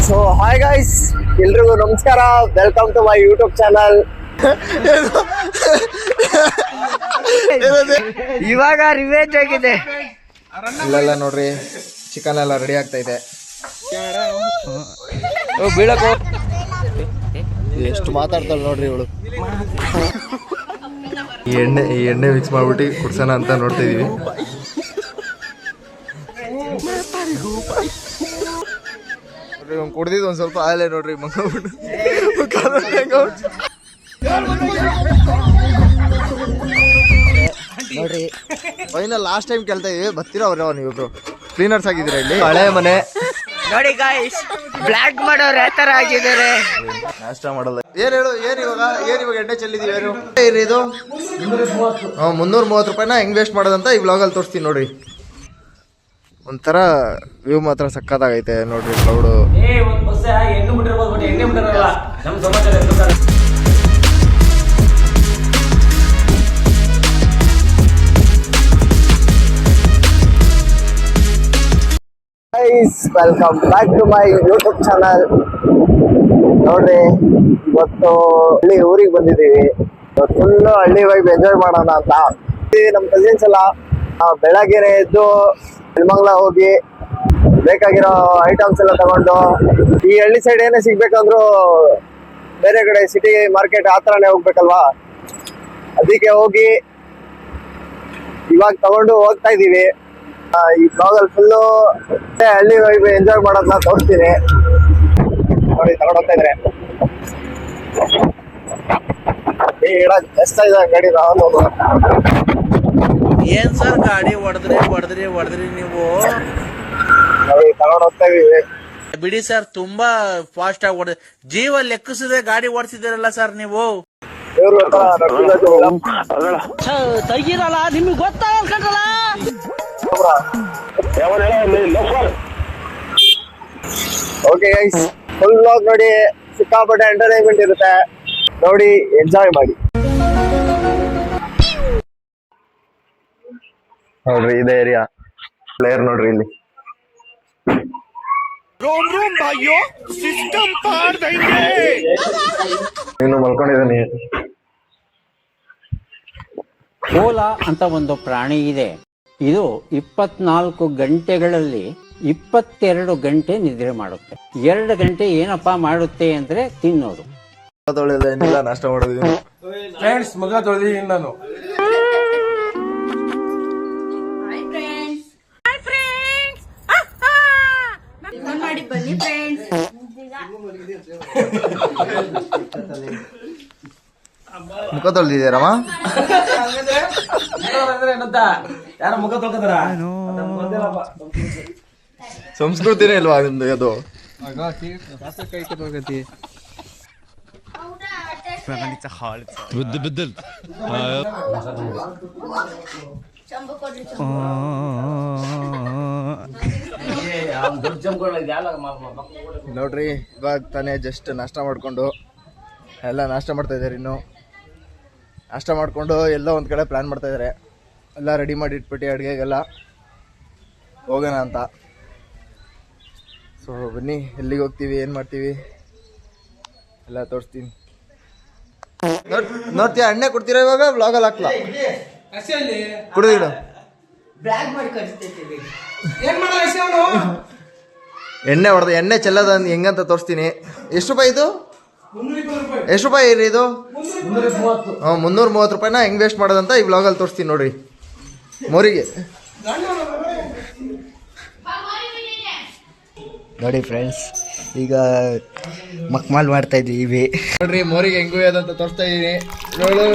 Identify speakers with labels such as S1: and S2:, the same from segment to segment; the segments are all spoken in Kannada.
S1: ಸೊ ಹಾಯ್ ಗೈಸ್, ಎಲ್ರಿಗೂ ನಮಸ್ಕಾರ. Welcome to my YouTube channel. ಇವಾಗ ರಿವೇಜ್ ಆಗಿದೆ.
S2: ಇಲ್ಲೆಲ್ಲ ನೋಡ್ರಿ, ಚಿಕನ್ ಎಲ್ಲ ರೆಡಿ ಆಗ್ತಾ ಇದೆ. ಬೀಳಕೋ ಎಷ್ಟು ಮಾತಾಡ್ತಾಳೆ ನೋಡ್ರಿ ಇವಳು. ಈ ಎಣ್ಣೆ ಮಿಕ್ಸ್ ಮಾಡ್ಬಿಟ್ಟು ಕುಡ್ಸೋಣ ಅಂತ ನೋಡ್ತಾ ಇದೀವಿ. ಕುಡ್ದಿದ್ದು ಒಂದ್ ಸ್ವಲ್ಪ ಆಲೆ ನೋಡ್ರಿ, ನೋಡ್ರಿ. ಫೈನಲ್ ಲಾಸ್ಟ್ ಟೈಮ್ ಕೇಳ್ತಾ ಇದೀವಿ, ಬರ್ತೀರಾ ಅವ್ರ ನೀವಿಬ್ರು ಕ್ಲೀನರ್ಸ್ ಆಗಿದ್ದೀರಾ ಇಲ್ಲಿ? ಹಳೆ ಮನೆ
S1: ನೋಡಿ ಗಾಯ್ಸ್, ಬ್ಲಾಕ್ ಮಾಡೋರು ಯಾವ ತರ ಆಗಿದ್ದಾರೆ.
S2: ನಾಷ್ಟ ಮಾಡಲ್ಲ. ಏನ್ ಹೇಳು, ಏನ್ ಇವಾಗ ಎಣ್ಣೆ ಚೆಲ್ಲಿದೀವಿ. ಏನು ಇದು 330 ರೂಪಾಯಿನ ಹೆಂಗ್ ವೇಸ್ಟ್ ಮಾಡೋದಂತ ಈ ವ್ಲಾಗಲ್ಲಿ ತೋರಿಸ್ತೀನಿ ನೋಡ್ರಿ. ಒಂಥರ ವ್ಯೂ ಮಾತ್ರ ಸಕ್ಕತ್ತಾಗೈತೆ ನೋಡ್ರಿ. Cloud
S1: guys, welcome back to my YouTube channel. ನೋಡ್ರಿ, ಇವತ್ತು ಹಳ್ಳಿ ಊರಿಗೆ ಬಂದಿದ್ದೀವಿ. ಫುಲ್ ಹಳ್ಳಿ ವೈಬ್ ಎಂಜಾಯ್ ಮಾಡೋಣ ಅಂತ. ನಮ್ಮ ಕಸಿನ್ಸ್ ಎಲ್ಲ ಬೆಳಗ್ಗೆನೆ ಎದ್ದು ನೆಲಮಂಗಲ ಹೋಗಿ ಬೇಕಾಗಿರೋ ಐಟಮ್ಸ್ ಎಲ್ಲ ತಗೊಂಡು, ಈ ಹಳ್ಳಿ ಸೈಡ್ ಏನೇ ಸಿಗ್ಬೇಕಂದ್ರೂ ಬೇರೆ ಕಡೆ ಸಿಟಿ ಮಾರ್ಕೆಟ್ ಆ ಥರನೇ ಹೋಗ್ಬೇಕಲ್ವಾ, ಅದಕ್ಕೆ ಹೋಗಿ ಇವಾಗ ತಗೊಂಡು ಹೋಗ್ತಾ ಇದ್ದೀವಿ. ಈ ಬ್ಲಾಗಲ್ಲಿ ಫುಲ್ಲು ಹಳ್ಳಿ ವೈಬ್ ಎಂಜಾಯ್ ಮಾಡೋದನ್ನ ತೋರಿಸ್ತೀನಿ ನೋಡಿ. ತಗೊಂಡು ಹೋಗ್ತಾ ಇದ್ರೆ ಎಷ್ಟ ಇದೆ ಗಾಡಿ.
S3: ಏನ್ ಸರ್ ಗಾಡಿ ಹೊಡೆದ್ರಿ ನೀವು?
S1: ತಗೊಂಡು ಹೋಗ್ತಾ ಇದೀವಿ.
S3: ಬಿಡಿ ಸರ್, ತುಂಬಾ ಫಾಸ್ಟ್ ಆಗಿ ಹೊಡೆದ. ಜೀವ ಲೆಕ್ಕಿಸದೆ ಗಾಡಿ ಓಡಿಸಿದಿರಲ್ಲ ಸರ್ ನೀವು.
S4: ತೆಗೀರಲ್ಲ, ನಿಮ್ಗೆ ಗೊತ್ತಾಗಲ್ಲ.
S1: ಓಕೆ ಗೈಸ್, ಫುಲ್ ವ್ಲಾಗ್ ನೋಡಿ. ಸಿಕ್ಕಾಪಟ್ಟೆ ಎಂಟರ್ಟೈನ್ಮೆಂಟ್ ಇರುತ್ತೆ ನೋಡಿ, ಎಂಜಾಯ್ ಮಾಡಿ.
S2: ನೋಡ್ರಿ, ಇದೇ ಏರಿಯಾ ಪ್ಲೇಯರ್ ನೋಡ್ರಿ. ಇಲ್ಲಿ ನೀನು ಮಲ್ಕೊಂಡಿದ್ದಾನೆ.
S4: ಓಲಾ ಅಂತ ಒಂದು ಪ್ರಾಣಿ ಇದೆ. ಇದು 24 ಗಂಟೆಗಳಲ್ಲಿ 22 ಗಂಟೆ ನಿದ್ರೆ ಮಾಡುತ್ತೆ. 2 ಗಂಟೆ ಏನಪ್ಪಾ ಮಾಡುತ್ತೆ ಅಂದ್ರೆ ತಿನ್ನೋದು.
S2: ಏನಿಲ್ಲ, ನಾಷ್ಟ ಮಾಡೋದು.
S5: ಫ್ರೆಂಡ್ಸ್, ಮಗ ತೊಳೆದಿದ್ದೀನಿ ನಾನು.
S6: ಬನ್ನಿ ಫ್ರೆಂಡ್ಸ್.
S2: ಮುಖ ತೊಳೆದಿದ್ದೀರಮ್ಮ?
S5: ಯಾರ ಮುಖ ತೊಳ್ಕತಾರ?
S2: ಸಂಸ್ಕೃತಿನೇ ಇಲ್ವಾ ನಿಮ್ದು ಅದು? ನೋಡ್ರಿ, ಇವಾಗ ತಾನೇ ಜಸ್ಟ್ ನಾಷ್ಟ ಮಾಡ್ಕೊಂಡು ಎಲ್ಲ ನಾಷ್ಟ ಮಾಡ್ತಾ ಇದ್ದಾರೆ. ಇನ್ನು ನಾಷ್ಟ ಮಾಡ್ಕೊಂಡು ಎಲ್ಲ ಒಂದ್ ಕಡೆ ಪ್ಲಾನ್ ಮಾಡ್ತಾ ಇದಾರೆ. ಎಲ್ಲ ರೆಡಿ ಮಾಡಿ ಇಟ್ಬಿಟ್ಟು ಅಡುಗೆಗೆಲ್ಲ ಹೋಗೋಣ ಅಂತ. ಸೊ ಬನ್ನಿ, ಎಲ್ಲಿಗೆ ಹೋಗ್ತೀವಿ, ಏನು ಮಾಡ್ತೀವಿ ಎಲ್ಲ ತೋರಿಸ್ತೀನಿ. ನೋಡ್ತೀಯ? ಎಣ್ಣೆ ಕೊಡ್ತೀರಾ ಇವಾಗ? ವ್ಲಾಗಲ್ಲಿ ಹಾಕ್ಲಾ? ಕುಡಿದಿಡು. ಎಣ್ಣೆ ಹೊಡೆದ ಎಣ್ಣೆ ಚೆಲ್ಲದ ಹೆಂಗಂತ ತೋರಿಸ್ತೀನಿ. ಎಷ್ಟು ರೂಪಾಯಿ ಇದು? ಎಷ್ಟು ರೂಪಾಯಿ ಇರಿ ಇದು? 330 ರೂಪಾಯಿನ ಹೆಂಗ್ ವೇಸ್ಟ್ ಮಾಡೋದಂತ ಈ ವ್ಲಾಗಲ್ಲಿ ತೋರಿಸ್ತೀನಿ ನೋಡ್ರಿ. ಮೋರಿಗೆ
S1: ನೋಡಿ ಫ್ರೆಂಡ್ಸ್, ಈಗ ಮಕ್ಮಾಲ್ ಮಾಡ್ತಾ ಇದ್ದೀವಿ
S2: ನೋಡ್ರಿ. ಮೋರಿಗೆ ಹೆಂಗು ಅದಂತ ತೋರಿಸ್ತಾ ಇದೀನಿ. ನೋಡು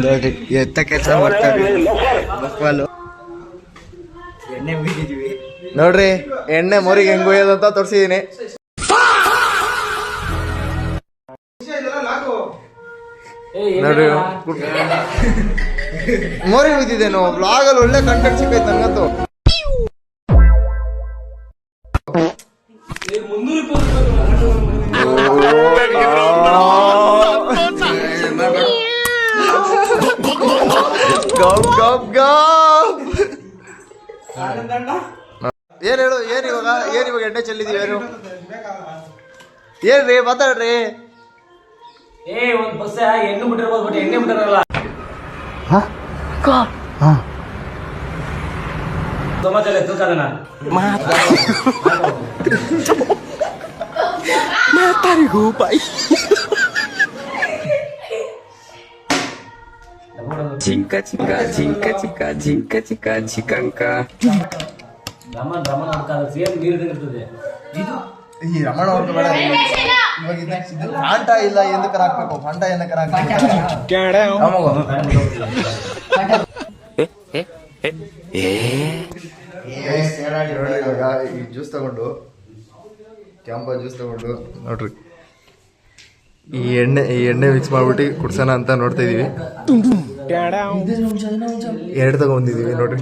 S1: ನೋಡಿ, ಎತ್ತ ಕೆಲಸ ಮಾಡ್ತಾರೆ. ಮಕ್ಮಾಲು ಎಣ್ಣೆ ಮುಗಿದಿದ್ವಿ
S2: ನೋಡ್ರಿ. ಎಣ್ಣೆ ಮೋರಿಗೆ ಹೆಂಗು ಅದಂತ ತೋರಿಸಿದೀನಿ. ನೋಡ್ರಿ, ಮೋರಿ ಉಯ್ದಿದ್ದೇನು. ಬ್ಲಾಗಲ್ಲಿ ಒಳ್ಳೆ ಕಂಟೆಂಟ್ ಸಿಕ್ಕೈತೆ ನನಗಂತೂ. ಏನ್ ಹೇಳು, ಏನ್ ಇವಾಗ ಎಣ್ಣೆ ಚೆಲ್ಲಿದೀವಿ ಏನು? ಏನ್ರಿ ಮಾತಾಡ್ರಿ.
S5: ಒಂದ್ ಬಸ್ ಎಣ್ಣೆ ಬಿಟ್ಟಿರ್ಬೋದು, ಬಟ್ ಎಣ್ಣೆ ಬಿಟ್ಟಿರಲ್ಲ. ಸಮಾಚಾರ ತೂಕದನ
S7: Cinca cica cinca cica cinca cica cicanca.
S5: Ramana ಹುಡ್ಕಾದ್ರೆ ಸೇಮ್ ನೀರು ಇರ್ತದೆ.
S2: ಈ ರಮಣ ಅವ್ರಿಗೆ ಬೇಡ. ಇವಾಗ ಇದು ಫಾಂಟ ಇಲ್ಲ, ಎಂದಕ್ಕರ ಹಾಕ್ಬೇಕು? ಫಾಂಟ ಏನಕ್ಕರ ಹಾಕ್ಬೇಕು? ಇವಾಗ ಈ ಜ್ಯೂಸ್ ತಗೊಂಡು, ಕ್ಯಾಂಪ ಜ್ಯೂಸ್ ತಗೊಂಡು ನೋಡ್ರಿ, ಈ ಎಣ್ಣೆ ಮಿಕ್ಸ್ ಮಾಡ್ಬಿಟ್ಟು ಕುಡ್ಸೋಣ ಅಂತ ನೋಡ್ತಾ ಇದೀವಿ. 2 ತಗೊಂಡಿದೀವಿ ನೋಡ್ರಿ.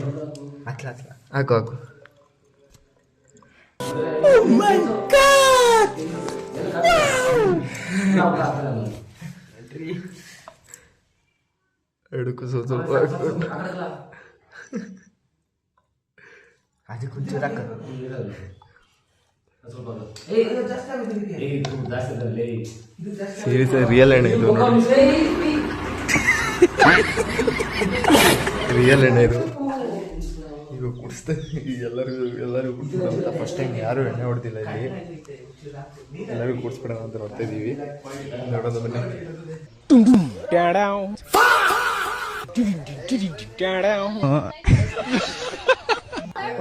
S2: ಹಾಕು. ಎಡಕ್ಕೂ ಸ್ವಲ್ಪ ಹಾಕೊಂಡು ಅದಕ್ಕೆ ಒಂಚೂರು ಹಾಕ. ಸೀರಿಯಸ್ ರಿಯಲ್ ಎಣ್ಣೆ ಇದು ನೋಡಿ. ರಿಯಲ್ ಎಣ್ಣೆ ಇದು. ಈಗ ಕುಡಿಸ್ತಾ ಎಲ್ಲರಿಗೂ ಕುಡಿಸ್ಬಿಡೋಣ ಅಂತ ಫಸ್ಟ್ ಟೈಮ್. ಯಾರು ಎಣ್ಣೆ ಹೊಡ್ದಿಲ್ಲ ಇಲ್ಲಿ, ಎಲ್ಲರಿಗೂ ಕುಡಿಸ್ಬಿಡೋಣ ಅಂತ ನೋಡ್ತಾ ಇದೀವಿ. ನೋಡೋದು ಬನ್ನಿ.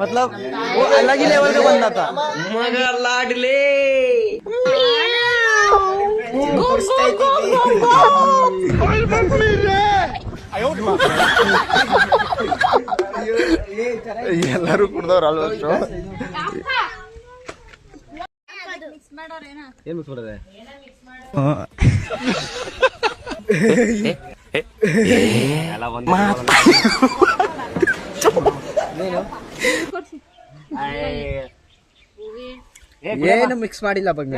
S2: मतलब वो अलग ही लेवल का बंदा था.
S7: मगर लाडले
S2: ಎಲ್ಲರೂ ಕುಡ್ದವ್ರು ಆಲ್ಮೋಸ್ಟ್.
S5: ಏನ್ ಮಿಕ್ಸ್ ಮಾಡೋದೆ?
S1: ಏನು ಮಿಕ್ಸ್ ಮಾಡಿಲ್ಲ ಬಗ್ಗೆ.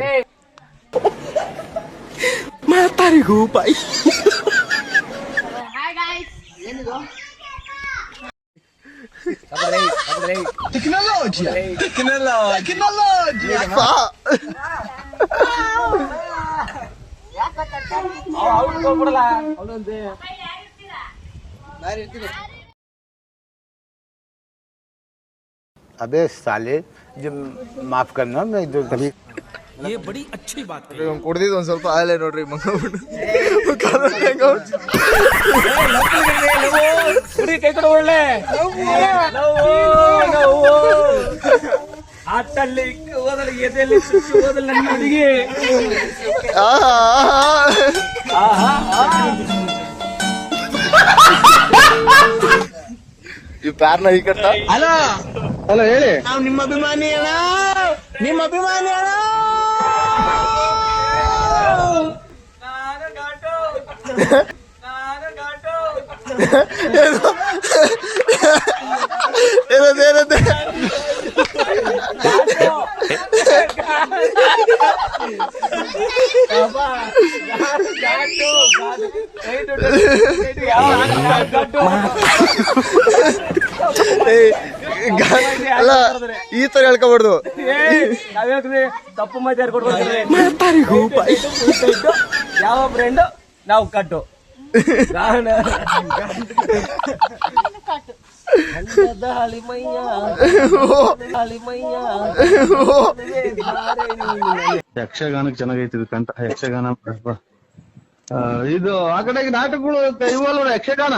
S2: ಮಾತಾರಿಗೂ ಬಾಯ್.
S6: ಹಾಯ್ ಗಾಯ್ಸ್, ಏನಿದು?
S2: ಟೆಕ್ನಾಲಜಿ
S8: अबे साले जब माफ करना मैं जो कभी
S5: ये बड़ी अच्छी बात है.
S2: ಕುಡ್ದಿದ್ದು ಒಂದ್ ಸ್ವಲ್ಪ ಆಲೆ ನೋಡ್ರಿ ಮಗ.
S5: ಕೈ ಕಡೆ ಒಳ್ಳೆ ಆಟಲ್ಲಿ ಓದಲಿ ಎದೆಯಲ್ಲಿ ಸುಚ್ಚು ಓದಲಿ ನನ್ನ ಹುಡುಗಿ.
S2: ಈ ಪ್ಯಾರ್ನ ಈ ಕಟ್ಟ.
S1: ಹಲೋ ಹೇಳಿ.
S5: ನಾವು ನಿಮ್ಮ ಅಭಿಮಾನಿ ಅಣ್ಣ, ನಿಮ್ಮ ಅಭಿಮಾನಿ ಅಣ್ಣ.
S2: ಏನಂತೆ ಅಲ್ಲ, ಈ ತರ ಹೇಳ್ಕೊಬಾರ್ದು.
S5: ನಾವ್ ಹೇಳ್ತೀವಿ ತಪ್ಪು ಮಾಹಿತಿ ಯಾರು ಯಾವ ಬ್ರ್ಯಾಂಡ್ ನಾವು ಕಟ್ಟು
S8: ಯಕ್ಷಗಾನಕ್ಕೆ ಚೆನ್ನಾಗೈತಿ ಇದು ಕಂಠ. ಯಕ್ಷಗಾನ ಇದು ಆ ಕಡೆಗೆ ನಾಟಕಗಳು ಇವಲ್ಲ ಯಕ್ಷಗಾನ.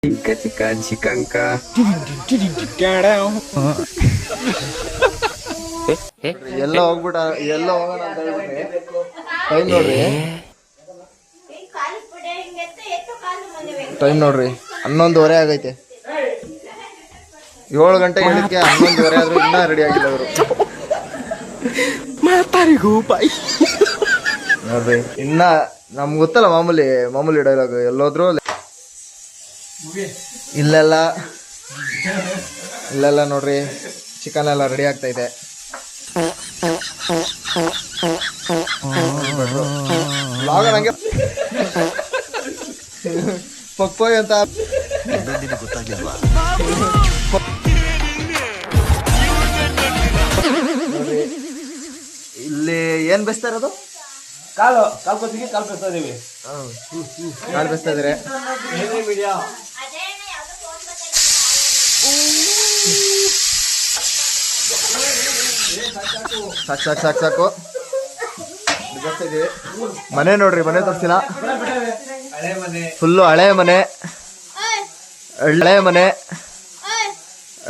S7: Cinca cica cicanca.
S2: ಎಲ್ಲ ಹೋಗ್ಬಿಟ್ಟ, ಎಲ್ಲ ಹೋಗೋಣ ಅಂತ ಹೇಳ್ಬಿಟ್ರಿ. ಟೈಮ್ ನೋಡ್ರಿ, ಟೈಮ್ ನೋಡ್ರಿ 11:15 ಆಗೈತೆ. 7 ಗಂಟೆ ಹೇಳಿದ್ಕೆ 11:15 ಆದ್ರೂ ಇನ್ನೂ ರೆಡಿ ಆಗಿಲ್ಲ ಅವರು. ನೋಡ್ರಿ, ಇನ್ನ ನಮ್ಗೆ ಗೊತ್ತಲ್ಲ ಮಾಮೂಲಿ ಡೈಲಾಗ್. ಎಲ್ಲೋದ್ರು ಇಲ್ಲೆಲ್ಲ ನೋಡ್ರಿ ಚಿಕನ್ ಎಲ್ಲ ರೆಡಿ ಆಗ್ತಾ ಇದೆ. ಲಾಗ ನಂಗೆ ಪಕ್ಕೋಯ್ ಅಂತ ಇಲ್ಲಿ ಏನ್ ಬೆಸ್ತಾ ಇರೋದು?
S5: ಕಾಲು ಕೊತ್ತಿಗೆ ಕಾಲು ಬೆಸ್ತಾ ಇದೀವಿ.
S2: ಕಾಳು ಬೆಸ್ತಾ ಇದಾರೆ. ಸಾಕು ಮನೆ ನೋಡ್ರಿ, ಮನೆ ತೋರಿಸಿಲ್ಲ. ಫುಲ್ಲು ಹಳೆ ಮನೆ,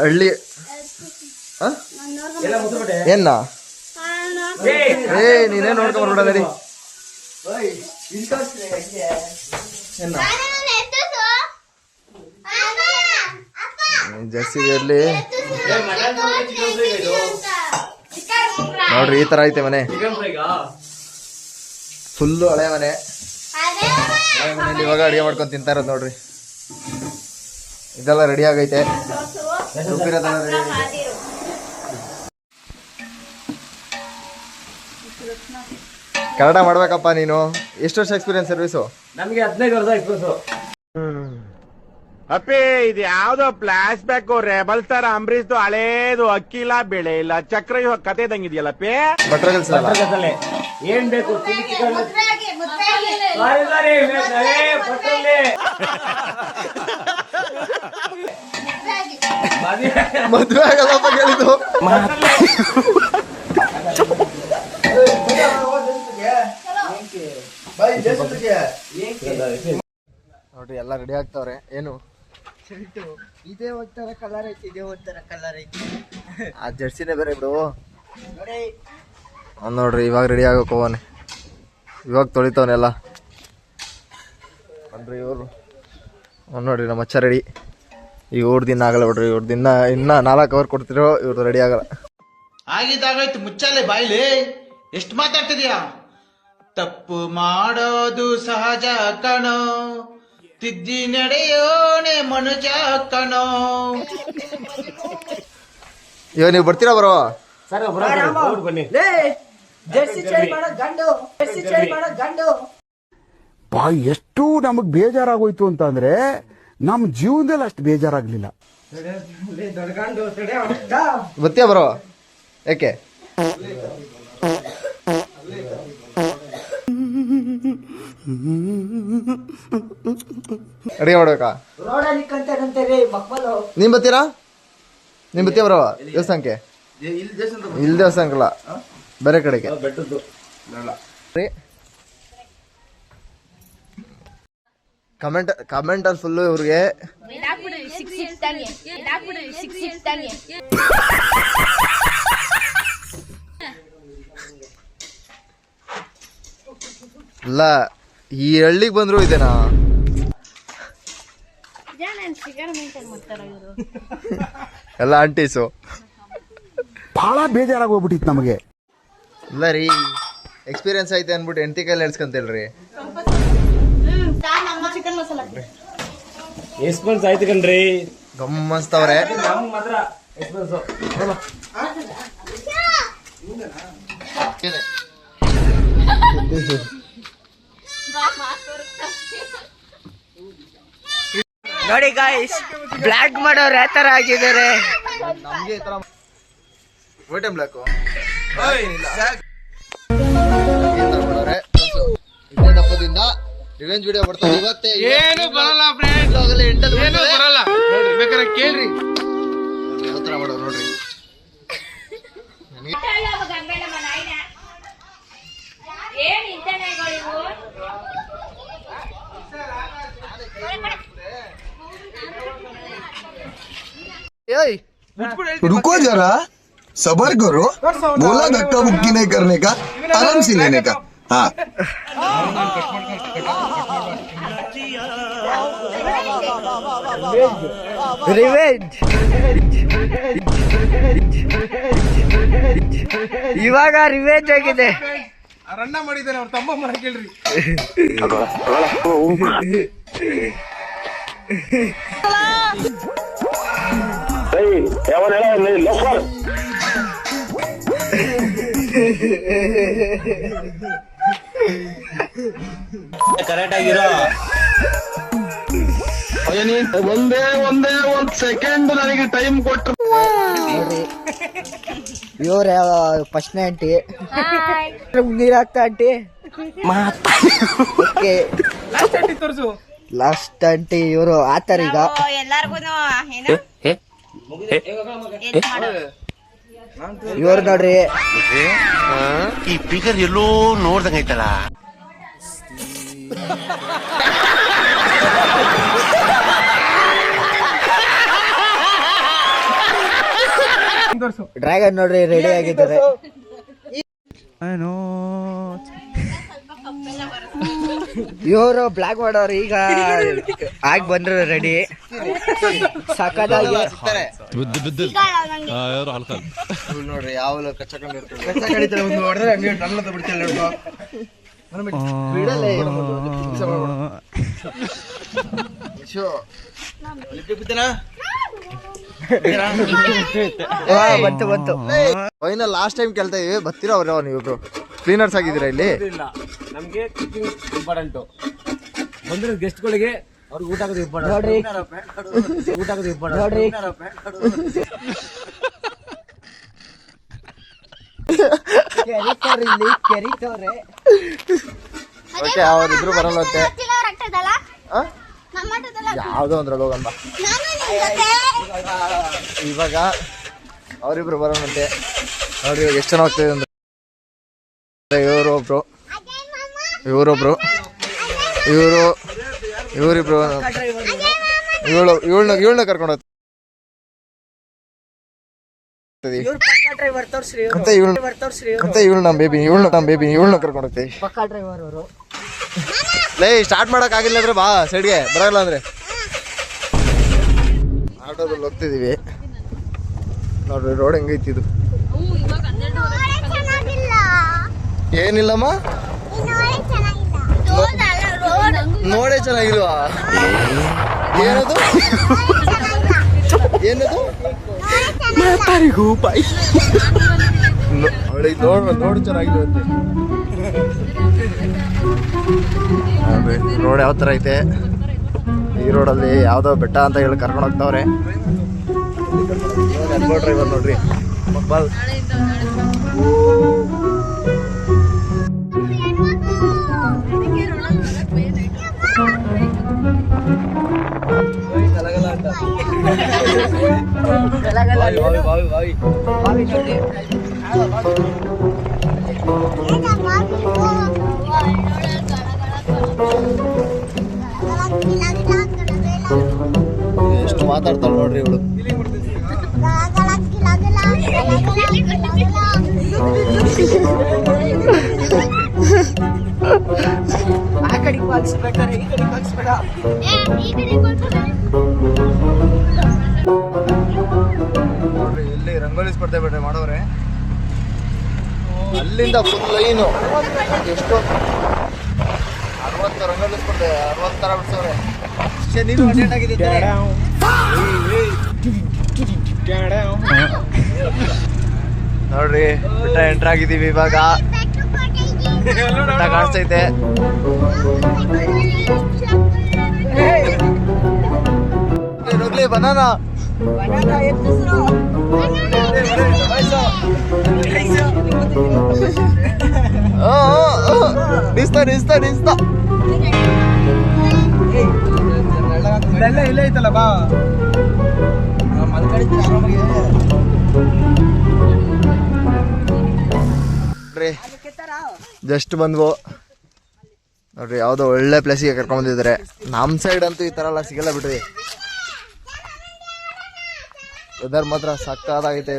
S2: ಹಳ್ಳಿ. ಏನ ನೀನೇ ನೋಡ್ಕೊಂಡ್ ಬರ್ಬಿಡೋದಿ. ಜರ್ಸಿ ಇರ್ಲಿ ನೋಡ್ರಿ, ಈ ತರ ಐತೆ ಮನೆ. ಫುಲ್ಲು ಹಳೆ ಮನೆ. ಹಳೆ ಮನೇಲಿ ಇವಾಗ ಅಡಿಗೆ ಮಾಡ್ಕೊಂಡು ತಿಂತಾ ಇರೋದು ನೋಡ್ರಿ. ಇದೆಲ್ಲ ರೆಡಿ ಆಗೈತೆ. ರುಬ್ಬಿರೋದೆಲ್ಲ ರೆಡಿ ಆಗೈತೆ. ಕನ್ನಡ ಮಾಡ್ಬೇಕಪ್ಪ ನೀನು. ಎಷ್ಟು ವರ್ಷ ಎಕ್ಸ್ಪೀರಿಯನ್ಸ್ ಸರ್ವಿಸು?
S5: ನಮ್ಗೆ 15 ವರ್ಷ ಎಕ್ಸ್ಪೀರಿಯನ್ಸ್.
S9: ಅಪ್ಪಿ ಇದು ಯಾವ್ದೋ ಫ್ಲಾಶ್ ಬ್ಯಾಕ್ ರೆಬಲ್ ತರ ಅಂಬರೀಶ್ ಹಳೇದು, ಅಕ್ಕಿ ಇಲ್ಲ, ಬೆಳೆ ಇಲ್ಲ, ಚಕ್ರ ಇವಾಗ ಕತೆ ಇದಂಗಿದೆಯಲ್ಲಪ್ಪಿ.
S2: ಭಟ್ರ ಕೆಲ್ಸ ಅಲ್ಲ.
S5: ಏನ್ ಬೇಕು?
S2: ಮದ್ವೆ ಆಗಲ್ಲಪ್ಪ ಕೇಳಿದ್ದು. ನೋಡ್ರಿ ಎಲ್ಲ ರೆಡಿ ಆಗ್ತಾವ್ರೆ. ಏನು
S1: ಇದೇ ಒಂಥರ ಕಲರ್ ಐತಿ, ಇದೇ ಒಂಥರ ಕಲರ್ ಐತಿ.
S2: ಆ ಜರ್ಸಿನೇ ಬೇರೆ ಬಿಡು. ಅವ್ನು ನೋಡ್ರಿ ಇವಾಗ ರೆಡಿ ಆಗೋಕೆ ಹೋಗೋನೆ. ಇವಾಗ ತೊಳಿತವನೆಲ್ಲ ನೋಡ್ರಿ. ಇವರು ಅವ್ನು ನೋಡ್ರಿ ನಮ್ಮ ಅಚ್ಚ ರೆಡಿ. ಇವ್ರ ದಿನ ಆಗಲ್ಲ ಬಿಡ್ರಿ. ಇವ್ರ ದಿನ ಇನ್ನ 4 ಅವರ್ ಕೊಡ್ತಿರೋ, ಇವ್ರದ್ದು ರೆಡಿ ಆಗಲ್ಲ.
S3: ಆಗಿದ್ದಾಗಾಯ್ತು, ಮುಚ್ಚಾಲೆ ಬಾಯ್ಲಿ. ಎಷ್ಟು ಮಾತಾಡ್ತಿದ್ಯಾ? ತಪ್ಪು ಮಾಡೋದು ಸಹಜ ಕಣೋ, ತಿದ್ದಿ ನಡೆಯೋನೆ ಮನುಜ ಕಣೋ.
S2: ಇವಾಗ ನೀವು ಬರ್ತೀರಾ ಬರೋ?
S5: ಬನ್ನಿ.
S9: ಎಷ್ಟು ನಮಗ್ ಬೇಜಾರಾಗೋಯ್ತು ಅಂತ ಅಂದ್ರೆ ನಮ್ ಜೀವನದಲ್ಲಿ ಅಷ್ಟು ಬೇಜಾರಾಗ್ಲಿಲ್ಲ.
S2: ಬರ್ತೀಯಾ ಬರೋ? ಯಾಕೆ ಅಡಿಗೆ ಮಾಡ್ಬೇಕಾ? ನೀನ್ ಬರ್ತೀರಾ? ನೀನ್ ಬರ್ತೀಯ ಬರೋ ದೇವಸ್ಥಾನಕ್ಕೆ? ಇಲ್ಲಿ ದೇವಸ್ಥಾನಕ್ಕಲ್ಲ, ಬೇರೆ ಕಡೆಗೆ. ಕಮೆಂಟ್ ಅಲ್ಲಿ ಫುಲ್ಲು ಇವ್ರಿಗೆ ಇಲ್ಲ. ಈ ಹಳ್ಳಿಗೆ ಬಂದ್ರು ಇದೇನಾ? ಎಲ್ಲ ಆಂಟೀಸು.
S9: ಬಹಳ ಬೇಜಾರಾಗೋಗ್ಬಿಟ್ಟಿತ್ತು ನಮಗೆ.
S2: ಇಲ್ಲ ರೀ, ಎಕ್ಸ್ಪೀರಿಯನ್ಸ್ ಐತೆ ಅನ್ಬಿಟ್ಟು ಹೆಂಡತಿ ಕೈಲಿ ಹೇಳ್ಸ್ಕೊಂತೇಳ್ರಿ.
S5: ಎಕ್ಸ್ಪೀರಿಯನ್ಸ್ ಆಯ್ತು ಕಣ್ರಿ,
S2: ಗಮ್ಮಸ್ತವ್ರೆ.
S5: ನಮ್ಗೆ ಮಾತ್ರ ಎಕ್ಸ್ಪೀರಿಯನ್ಸ್.
S1: ನೋಡಿ ಗಾಯ್ಸ್, ಬ್ಲಾಕ್ ಮಾಡೋರು ಯಾವ ತರ ಆಗಿದ್ದಾರೆ.
S2: ನಮ್ಗೆ ಈ ತರ ವೈಟ್ ಅಂಡ್ ಬ್ಲಾಕ್ ಇದೇ ದಪ್ಪದಿಂದ ರಿವೆಂಜ್ ವಿಡಿಯೋ ಬರ್ತಾರೆ ಇವತ್ತೇ.
S9: ಏನು ಬರಲ್ಲ ಬರಲ್ಲ ನೋಡ್ರಿ, ಬೇಕಾದ್ರೆ ಕೇಳ್ರಿ
S2: ಯಾವ ತರ ಮಾಡೋರು ನೋಡ್ರಿ.
S10: रुको जरा, सबर करो. बोला धक्का मुक्की नहीं करने का, आराम से लेने का. हाँ.
S1: ರಿವೆಂಜ್ ಇವಾಗ ರಿವೆಂಜ್ ಆಗಿದೆ.
S9: ರನ್ನ ಮಾಡಿದ್ದಾನೆ ಅವ್ರ ತಮ್ಮ ಮನೆ ಕೇಳ್ರಿ.
S5: ಕರೆಕ್ಟ್ ಆಗಿರೋ.
S8: ಒಂದೇ ಒಂದ್ ಸೆಕೆಂಡ್ ನನಗೆ ಟೈಮ್ ಕೊಟ್ರು.
S2: ನೋಡ್ರಿ ಇವ್ರ ಫಸ್ಟ್ನೇ ಆಂಟಿ ನೀರ್ ಹಾಕ್ತಾ ಆಂಟಿ. ಓಕೆ ಲಾಸ್ಟ್ ಆಂಟಿ ಇವರು ಆತರ ಈಗ
S6: ಎಲ್ಲಾರ್ಗು
S2: ಇವ್ರು ನೋಡ್ರಿ
S9: ಈ ಫಿಗರ್ ಎಲ್ಲೋ ನೋಡ್ದಂಗೈತಲ್ಲ.
S2: ಡ್ರ್ಯಾಗನ್ ನೋಡ್ರಿ ರೆಡಿ ಆಗಿದ್ದಾರೆ. ಇವರು ಬ್ಲಾಕ್ ಮಾಡೋರು ಈಗ ಆಗಿ ಬಂದ್ರು ರೆಡಿ ಸಕ್ಕದಾಗಿ ನೋಡ್ರಿ ಯಾವ ಕಚ್ಚಾಕೊಂಡಿರ್ತಾರೆ ಒಂದು ಹೊಡೆದ್ರೆ ಹಂಗೆ ಟನ್ನದ ಬಿಡ್ತಿಲ್ಲ ಬಂತು ಫೈನಲ್ ಲಾಸ್ಟ್ ಟೈಮ್ ಕೇಳ್ತಾ ಇದೀವಿ ಬರ್ತೀರಾ ಅವ್ರ ನೀವು ಕ್ಲೀನರ್ಸ್ ಆಗಿದ್ದೀರಾ ಇಲ್ಲಿ?
S5: ನಮ್ಗೆ ಕುಕಿಂಗ್ ಇಂಪಾರ್ಟೆಂಟ್. ಬಂದ್ರೆ ಗೆಸ್ಟ್ಗಳಿಗೆ ಅವ್ರಿಗೆ ಊಟ ಆಗೋದು ಇಂಪಾರ್ಟೆಂಟ್. ಊಟ ಆಗೋದು ಇಂಪಾರ್ಟೆಂಟ್.
S2: ಓಕೆ ಅವ್ರಿಬ್ರು ಬರಲ್ಲಂತೆ. ಯಾವ್ದೋ ಒಂದ್ರಲ್ಲಿ ಹೋಗಂಬ. ಇವಾಗ ಅವರಿಬ್ರು ಬರೋಣಂತೆ. ನೋಡ್ರಿ ಇವಾಗ ಎಷ್ಟು ಜನ ಹೋಗ್ತಿದೆ ಅಂದ್ರೆ ಇವರೊಬ್ರು ಇವರಿಬ್ರು ಇವಳನ್ನ ಕರ್ಕೊಂಡು ಹೋಗ್ತೀವಿ ಅಂತ ಇವಳು ನಮ್ಮ ಬೇಬಿ ಇವಳನ್ನ ಕರ್ಕೊಂಡು ಹೋಗ್ತೀವಿ. ಲೇ ಸ್ಟಾರ್ಟ್ ಮಾಡಕ್ ಆಗಿಲ್ಲ ಅಂದ್ರೆ ಬಾ ಸೈಡ್ಗೆ ಬರಲ್ಲ ಅಂದ್ರೆ. ಆಟೋದಲ್ಲಿ ಹೋಗ್ತಿದೀವಿ ನೋಡ್ರಿ ರೋಡ್ ಹೆಂಗೈತಿ ಇದು. ಏನಿಲ್ಲಮ್ಮ ನೋಡೇ ಚೆನ್ನಾಗಿಲ್ವಾ? ಏನದು ನೋಡು ಚೆನ್ನಾಗಿಲ್ವಂತೆ. ರೋಡ್ ಯಾವ ತರ ಐತೆ? ಈ ರೋಡಲ್ಲಿ ಯಾವ್ದೋ ಬೆಟ್ಟ ಅಂತ ಹೇಳಿ ಕರ್ಕೊಂಡು ಹೋಗ್ತಾವ್ರೆ. ಡ್ರೈವರ್ ನೋಡ್ರಿ ಮಬ್ಬಲ್. ಎಷ್ಟು ಮಾತಾಡ್ತಾಳೆ ನೋಡ್ರಿ ಇವಳು. ನೋಡ್ರಿ ಇಲ್ಲಿ ರಂಗೋಲಿ ಸ್ಪರ್ಧೆ ಬಿಟ್ರೆ ಮಾಡೋರೆ. ಅಲ್ಲಿಂದ ಫುಲ್ ಲೈನು ಎಷ್ಟು 60 ರಂಗೋಲಿ ಸ್ಪರ್ಧೆ 60 ತರ ಬಿಡ್ಸವ್ರೆ. ನೀನು ಅಟೆಂಡ್ ಆಗಿದ್ದೆ. ನೋಡ್ರಿ ಬೆಟ್ಟ ಎಂಟ್ರ್ ಆಗಿದ್ದೀವಿ ಇವಾಗ. ಬೆಟ್ಟ ಕಾಣಿಸ್ತೈತೆ. ಹೋಗ್ಲಿ ಬನಾನ ನಿಸ್ತಾ
S5: ಇಲ್ಲ ಐತಲ್ಲ ಬಾ
S2: ಜಸ್ಟ್ ಬಂದ್ವು ನೋಡ್ರಿ. ಯಾವ್ದೋ ಒಳ್ಳೆ ಪ್ಲೇಸಿಗೆ ಕರ್ಕೊಂಡ್ ಬಂದಿದ್ದಾರೆ. ನಮ್ ಸೈಡ್ ಅಂತೂ ಈ ತರ ಎಲ್ಲ ಸಿಗಲ್ಲ ಬಿಡ್ರಿ. ವೆದರ್ ಮಾತ್ರ ಸಕ್ಕತ್ತಾಗೈತೆ.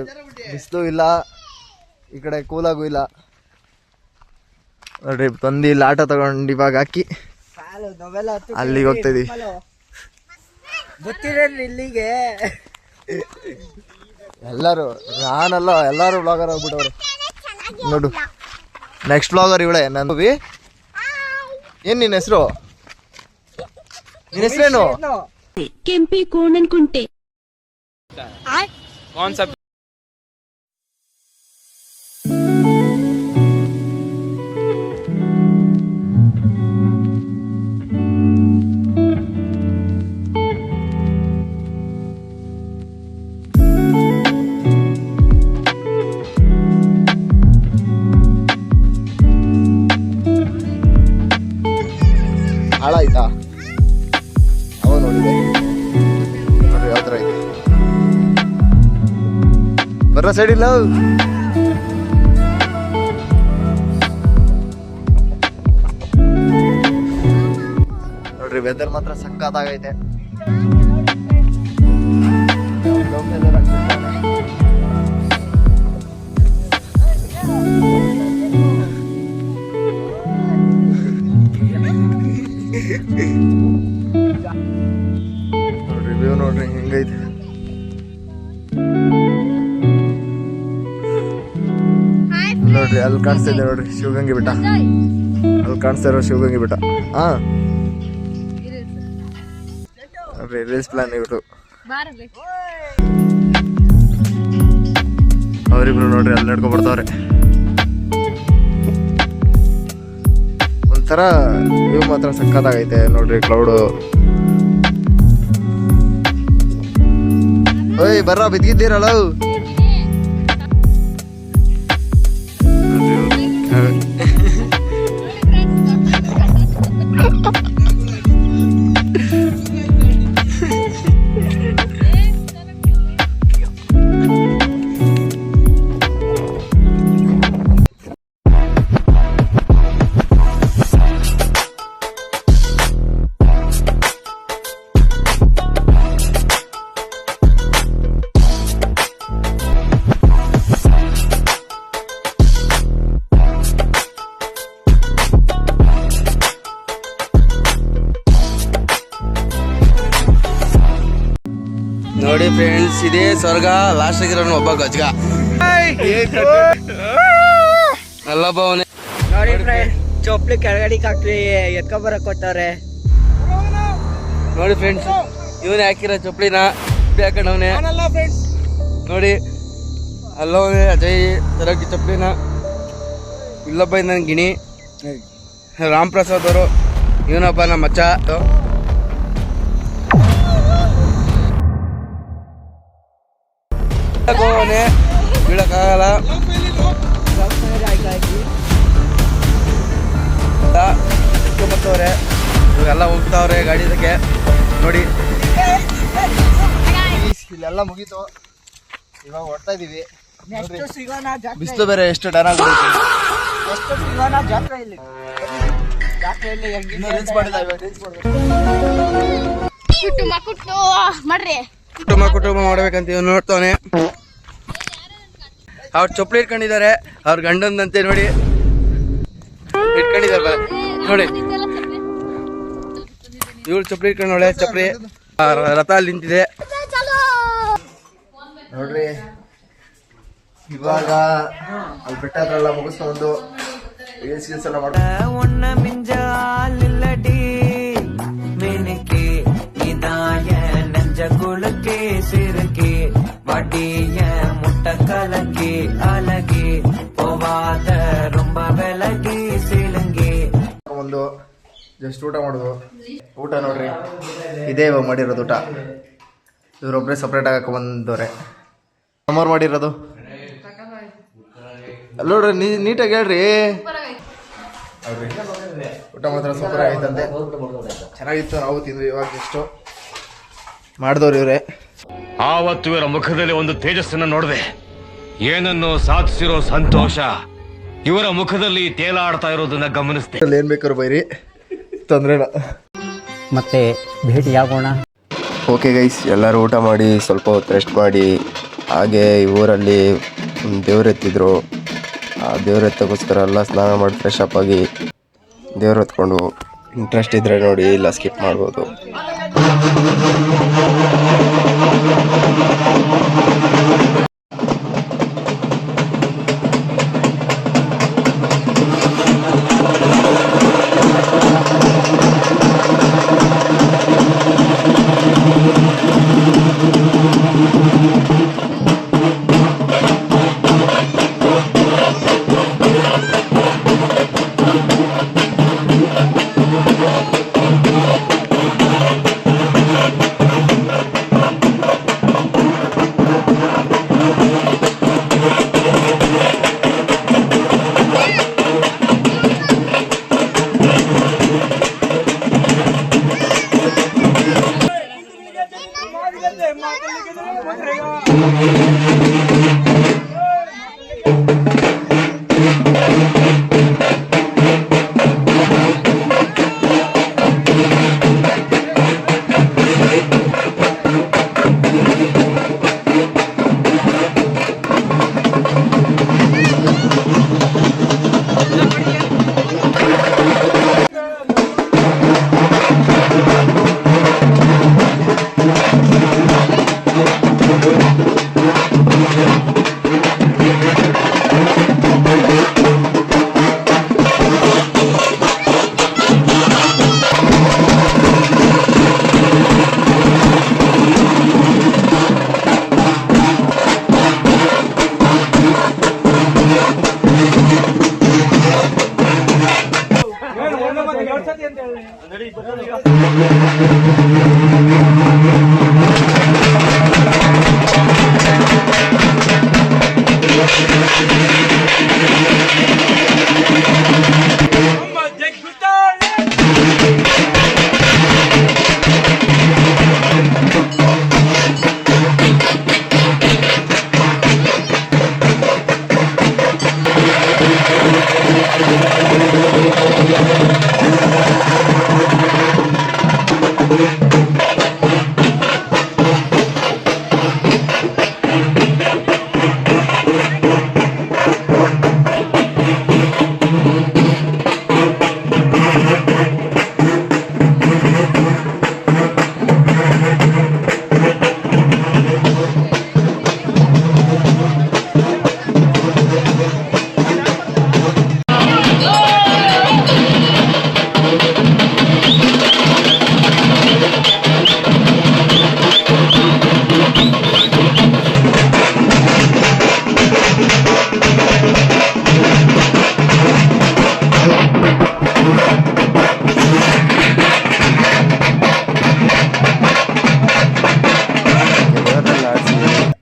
S2: ಬಿಸಿಲು ಇಲ್ಲ, ಈ ಕಡೆ ಕೂಲಾಗೂ ಇಲ್ಲ ನೋಡ್ರಿ. ತಂದು ಇಲ್ಲಿ ಆಟೋ ತಗೊಂಡು ಇವಾಗ ಹಾಕಿ ಅಲ್ಲಿಗೆ ಹೋಗ್ತಾ ಇದೀವಿ. ಇಲ್ಲಿಗೆ ಎಲ್ಲರೂ, ನಾನಲ್ಲ ಎಲ್ಲರೂ ಬ್ಲಾಗರ್ ಆಗ್ಬಿಟ್ಟವ್ರು ನೋಡು. ನೆಕ್ಸ್ಟ್ ಬ್ಲಾಗರ್ ಇವಳೆ. ನಾನು ಏನ್ ನಿನ್ನ ಹೆಸರು? ನಿನ್ನ ಹೆಸರೇನು?
S6: ಕೆಂಪಿ ಕೋಣನ್ ಕುಂಟೆ.
S2: ಆಳ ಆಯ್ತಾ ಅವ ನೋಡಿದೆ ನೋಡ್ರಿ ಯಾವ ಥರ ಐತೆ ಬರ್ರ ಸೈಡ್ ಇಲ್ಲ ನೋಡ್ರಿ ವೆದರ್ ಮಾತ್ರ ಸಕ್ಕತ್ತಾಗೈತೆ ನೋಡ್ರಿ ವ್ಯೂ ನೋಡ್ರಿ ಹೆಂಗೈತೆ ನೋಡ್ರಿ ಅಲ್ಲಿ ಕಾಣಿಸ್ತಾ ಇದೆ ನೋಡ್ರಿ ಶಿವಗಂಗೆ ಬೆಟ್ಟ ಅಲ್ಲಿ ಕಾಣಿಸ್ತಾ ಇರೋ ಶಿವಗಂಗೆ ಬೆಟ್ಟ ಹಾ ನೋಡ್ರಿ ರೀಲ್ಸ್ ಪ್ಲಾನ್ ಇವರು ಅವರಿಬ್ರು ನೋಡ್ರಿ ಅಲ್ಲಿ ನಡ್ಕೊ ಬರ್ತಾವ್ರೆ ಒಂಥರ ವ್ಯೂ ಮಾತ್ರ ಸಕ್ಕತ್ತಾಗೈತೆ ನೋಡ್ರಿ ಕ್ಲೌಡು ಓಯ್ ಬರ್ರ ಬಿದ್ದಿದ್ದೀರಲ್ಲ
S5: ನೋಡಿ ಫ್ರೆಂಡ್ಸ್, ಇದೇ ಸ್ವರ್ಗ. ಲಾಸ್ಟ್ ಆಗಿರೋನು ಒಬ್ಬ ಗಜ್ಗ ಅಲ್ಲೊಬ್ಬ ಅವನೇ.
S11: ನೋಡಿ ಫ್ರೆಂಡ್, ಚೊಪ್ಲಿ ಕೆಳಗಡೆ ಹಾಕ್ಲಿ ಎತ್ಕೊ ಬರಕ್ ಕೊಟ್ಟವ್ರೆ.
S5: ನೋಡಿ ಫ್ರೆಂಡ್ಸ್, ಇವನೇ ಹಾಕಿರೋ ಚೊಪ್ಲಿನ ಹಾಕೊಂಡವನೇ ನೋಡಿ. ಅಲ್ಲವನೇ ಅಜಯ್ ತರಕ್ಕೆ ಚೊಪ್ಲಿನ. ಇಲ್ಲೊಬ್ಬ ನನ್ನ ಗಿಣಿ ರಾಮ್ ಪ್ರಸಾದ್ ಅವರು. ಇವನೊಬ್ಬ ನಮ್ಮ ಮಚ್ಚ. ಬೀಳಕ್ಕಾಗಲ್ಲ. ಬರ್ತವ್ರೆ ಇವೆಲ್ಲ ಹೋಗ್ತಾವ್ರೆ ಗಾಡಿದಕ್ಕೆ ನೋಡಿ.
S2: ಇಲ್ಲೆಲ್ಲ ಮುಗೀತು, ಇವಾಗ ಹೊಡ್ತಾ ಇದೀವಿ.
S11: ಬಿಸಿಲು
S2: ಬೇರೆ ಎಷ್ಟು ಡನ್ ಆಗ್ಬಿಡುತ್ತೆ.
S5: ಕುಟುಂಬ ಮಾಡ್ಬೇಕಂತ ಇವ್ ನೋಡ್ತಾನೆ. ಅವ್ರು ಚೊಪ್ಲಿ ಇಟ್ಕೊಂಡಿದ್ದಾರೆ, ಅವ್ರ ಗಂಡಂದಂತೆ ನೋಡಿ ಇಟ್ಕೊಂಡಿದ್ದಾರೆ ನೋಡಿ. ಇವಳು ಚೊಪ್ಲಿ ಇಟ್ಕೊಂಡು ನೋಳೆ ಚೊಪ್ಲಿ ರಥ ಅಲ್ಲಿ ನಿಂತಿದೆ
S2: ನೋಡ್ರಿ. ಇವಾಗ ಅಲ್ಲಿ ಬೆಟ್ಟ ಹತ್ರ ಎಲ್ಲ ಮುಗಿಸ್ಕೊಂಡು ರೀಲ್ಸ್ ಎಲ್ಲ ಒಂದು ಜಸ್ಟ್ ಊಟ ಮಾಡೋದು. ಊಟ ನೋಡ್ರಿ, ಇದೇ ಇವಾಗ ಮಾಡಿರೋದು ಊಟ. ಇವ್ರೊಬ್ಬರೇ ಸಪ್ರೇಟ್ ಆಗಿ ಹಾಕೊಂಡ್ಬಂದವ್ರೆ. ಅಮ್ಮವ್ರು ಮಾಡಿರೋದು ನೋಡ್ರಿ, ನೀಟಾಗಿ ಹೇಳ್ರಿ. ಹೌದ್ರಿ, ಊಟ ಮಾತ್ರ ಸೂಪರ್ ಆಗೈತಂತೆ, ಚೆನ್ನಾಗಿತ್ತು. ನಾವು ತಿಂದ್ವಿ ಇವಾಗ ಎಷ್ಟು ಮಾಡಿದವ್ರು ಇವ್ರೆ.
S12: ಆವತ್ತು ಇವರ ಮುಖದಲ್ಲಿ ಒಂದು ತೇಜಸ್ಸನ್ನು ನೋಡಿದೆ. ಏನನ್ನು ಸಾಧಿಸಿರೋ ಸಂತೋಷ ಇವರ ಮುಖದಲ್ಲಿ ತೇಲಾಡ್ತಾ ಇರೋದನ್ನ ಗಮನಿಸಿದೆ.
S2: ಏನ್ ಬೇಕಾದ್ರು ಬೈರಿ, ತೊಂದ್ರೆ ಇಲ್ಲ.
S4: ಮತ್ತೆ ಭೇಟಿಯಾಗೋಣ.
S13: ಓಕೆ ಗೈಸ್, ಎಲ್ಲರೂ ಊಟ ಮಾಡಿ ಸ್ವಲ್ಪ ಹೊತ್ತು ರೆಸ್ಟ್ ಮಾಡಿ. ಹಾಗೆ ಈ ಊರಲ್ಲಿ ದೇವ್ರೆತ್ತಿದ್ರು. ಆ ದೇವ್ರೆತ್ತಗೋಸ್ಕರ ಎಲ್ಲ ಸ್ನಾನ ಮಾಡಿ ಫ್ರೆಶ್ ಅಪ್ ಆಗಿ ದೇವ್ರು ಹೊತ್ಕೊಂಡು. ಇಂಟ್ರೆಸ್ಟ್ ಇದ್ದರೆ ನೋಡಿ, ಇಲ್ಲ ಸ್ಕಿಪ್ ಮಾಡ್ಬೋದು.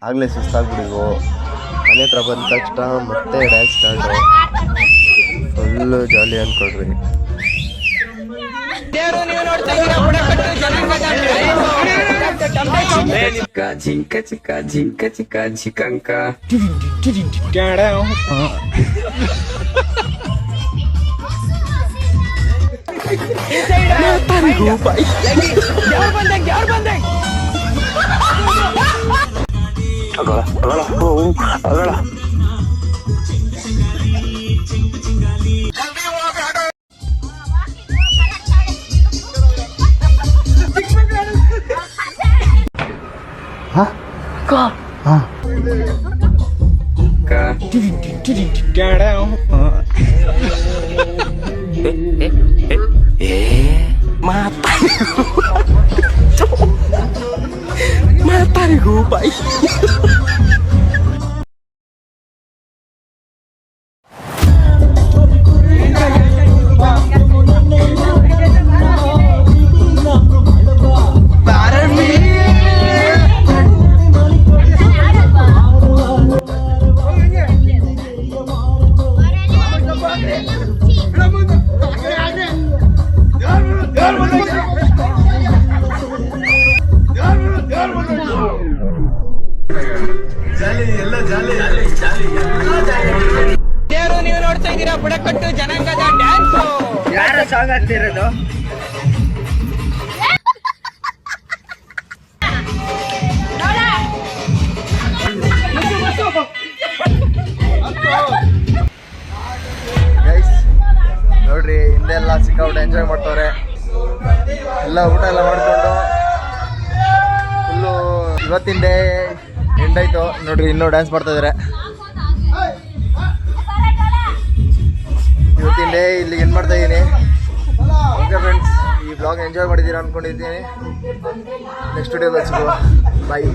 S13: ಆಗಲೇ ಸುಸ್ತಾಗ್ಬಿಡಿವು. ಮನೆ ಹತ್ರ ಬಂದ ತಕ್ಷಣ ಮತ್ತೆ ಡ್ಯಾನ್ಸ್ ಸ್ಟಾರ್ಟು. ಫುಲ್ಲು ಜಾಲಿ ಅನ್ಕೊಳ್ರಿ.
S7: ಜಿಂಕ ಚಿಕ್ಕ ಜಿಂಕ ಚಿಕ್ಕ ಜಿಕಂಕ
S11: Matarigo, pai. ದೇವರು ನೀವು ನೋಡ್ತಾ ಇದ್ದೀರಾ ಬುಡಕಟ್ಟು ಜನಾಂಗದ ಡ್ಯಾನ್ಸ್. ಯಾರ ಸಾಂಗ್ ಆಗ್ತಿರೋದು?
S2: ನೋಡ್ರಿ ಹಿಂದೆಲ್ಲ ಸಿಕ್ಕಾಬಿಟ್ಟು ಎಂಜಾಯ್ ಮಾಡ್ತವ್ರೆ. ಎಲ್ಲ ಊಟ ಎಲ್ಲ ಮಾಡ್ಕೊಂಡು ಫುಲ್ಲು ಇವತ್ತಿನ ಡೇ ಎಂಡ್ ಆಯ್ತು. ನೋಡ್ರಿ ಇನ್ನೂ ಡ್ಯಾನ್ಸ್ ಮಾಡ್ತಾ ಇದಾರೆ. ಇವತ್ತಿನ ಡೇ ಇಲ್ಲಿಗೆ ಎಂಡ್ ಮಾಡ್ತಾ ಇದ್ದೀನಿ. ಓಕೆ ಫ್ರೆಂಡ್ಸ್, ಈ ಬ್ಲಾಗ್ ಎಂಜಾಯ್ ಮಾಡಿದ್ದೀರಾ ಅಂದ್ಕೊಂಡಿದ್ದೀನಿ. ನೆಕ್ಸ್ಟ್ ವಿಡಿಯೋದಲ್ಲಿ ಸಿಗುವ. ಬಾಯ್.